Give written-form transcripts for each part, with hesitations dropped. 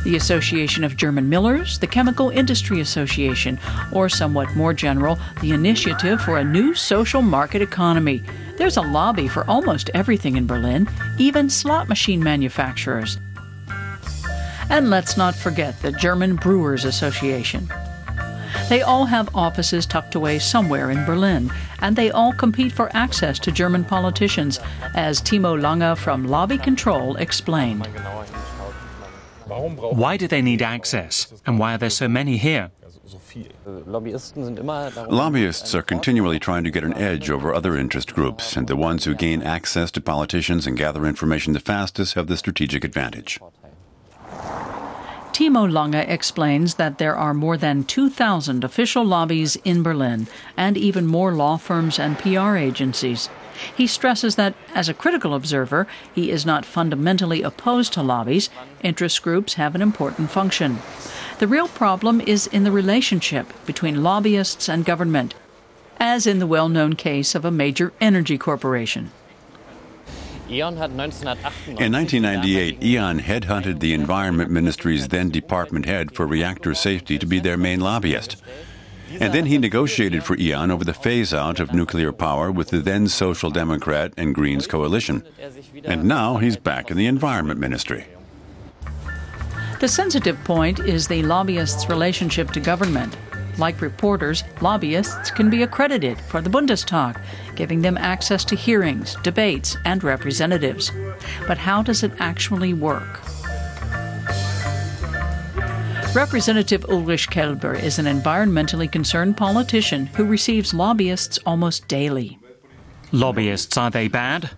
the Association of German Millers, the Chemical Industry Association, or somewhat more general, the Initiative for a New Social Market Economy. There's a lobby for almost everything in Berlin, even slot machine manufacturers. And let's not forget the German Brewers Association. They all have offices tucked away somewhere in Berlin, and they all compete for access to German politicians, as Timo Lange from Lobby Control explained. Why do they need access, and why are there so many here? Lobbyists are continually trying to get an edge over other interest groups, and the ones who gain access to politicians and gather information the fastest have the strategic advantage. Timo Lange explains that there are more than 2,000 official lobbies in Berlin, and even more law firms and PR agencies. He stresses that, as a critical observer, he is not fundamentally opposed to lobbies. Interest groups have an important function. The real problem is in the relationship between lobbyists and government, as in the well-known case of a major energy corporation. In 1998, E.ON headhunted the Environment Ministry's then department head for reactor safety to be their main lobbyist. And then he negotiated for E.ON over the phase-out of nuclear power with the then Social Democrat and Greens coalition. And now he's back in the Environment Ministry. The sensitive point is the lobbyists' relationship to government. Like reporters, lobbyists can be accredited for the Bundestag, giving them access to hearings, debates, and representatives. But how does it actually work? Representative Ulrich Kelber is an environmentally concerned politician who receives lobbyists almost daily. Lobbyists, are they bad?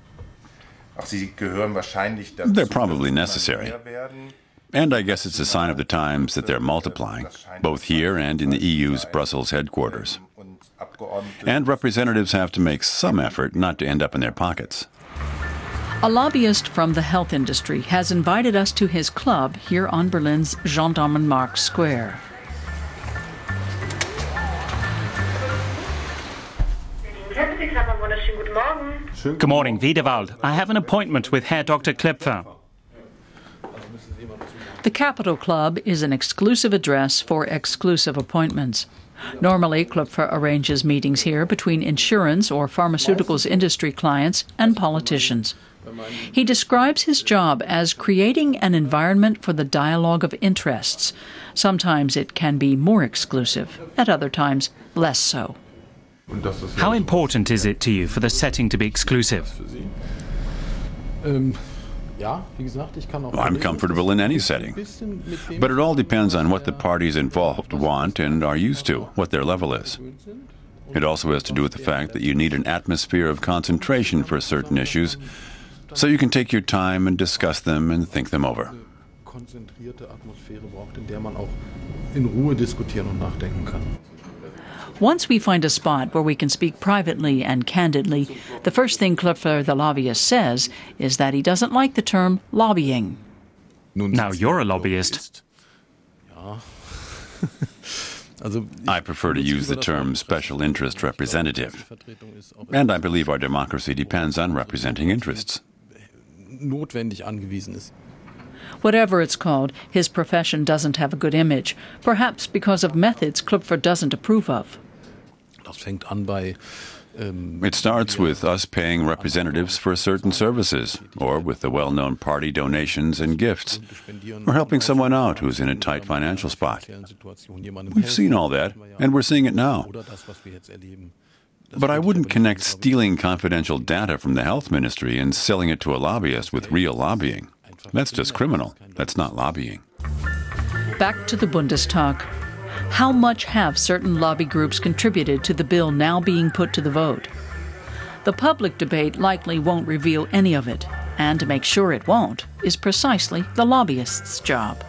They're probably necessary. And I guess it's a sign of the times that they're multiplying, both here and in the EU's Brussels headquarters. And representatives have to make some effort not to end up in their pockets. A lobbyist from the health industry has invited us to his club here on Berlin's Gendarmenmarkt Square. Good morning, Wiedewald. I have an appointment with Herr Dr. Klöpfer. The Capital Club is an exclusive address for exclusive appointments. Normally, Klöpfer arranges meetings here between insurance or pharmaceuticals industry clients and politicians. He describes his job as creating an environment for the dialogue of interests. Sometimes it can be more exclusive, at other times less so. How important is it to you for the setting to be exclusive? I'm comfortable in any setting. But it all depends on what the parties involved want and are used to, what their level is. It also has to do with the fact that you need an atmosphere of concentration for certain issues, so you can take your time and discuss them and think them over. Once we find a spot where we can speak privately and candidly, the first thing Klöpfer, the lobbyist, says is that he doesn't like the term lobbying. Now you're a lobbyist. I prefer to use the term special interest representative. And I believe our democracy depends on representing interests. Whatever it's called, his profession doesn't have a good image, perhaps because of methods Klöpfer doesn't approve of. It starts with us paying representatives for certain services, or with the well-known party donations and gifts, or helping someone out who's in a tight financial spot. We've seen all that, and we're seeing it now. But I wouldn't connect stealing confidential data from the health ministry and selling it to a lobbyist with real lobbying. That's just criminal. That's not lobbying. Back to the Bundestag. How much have certain lobby groups contributed to the bill now being put to the vote? The public debate likely won't reveal any of it, and to make sure it won't is precisely the lobbyist's job.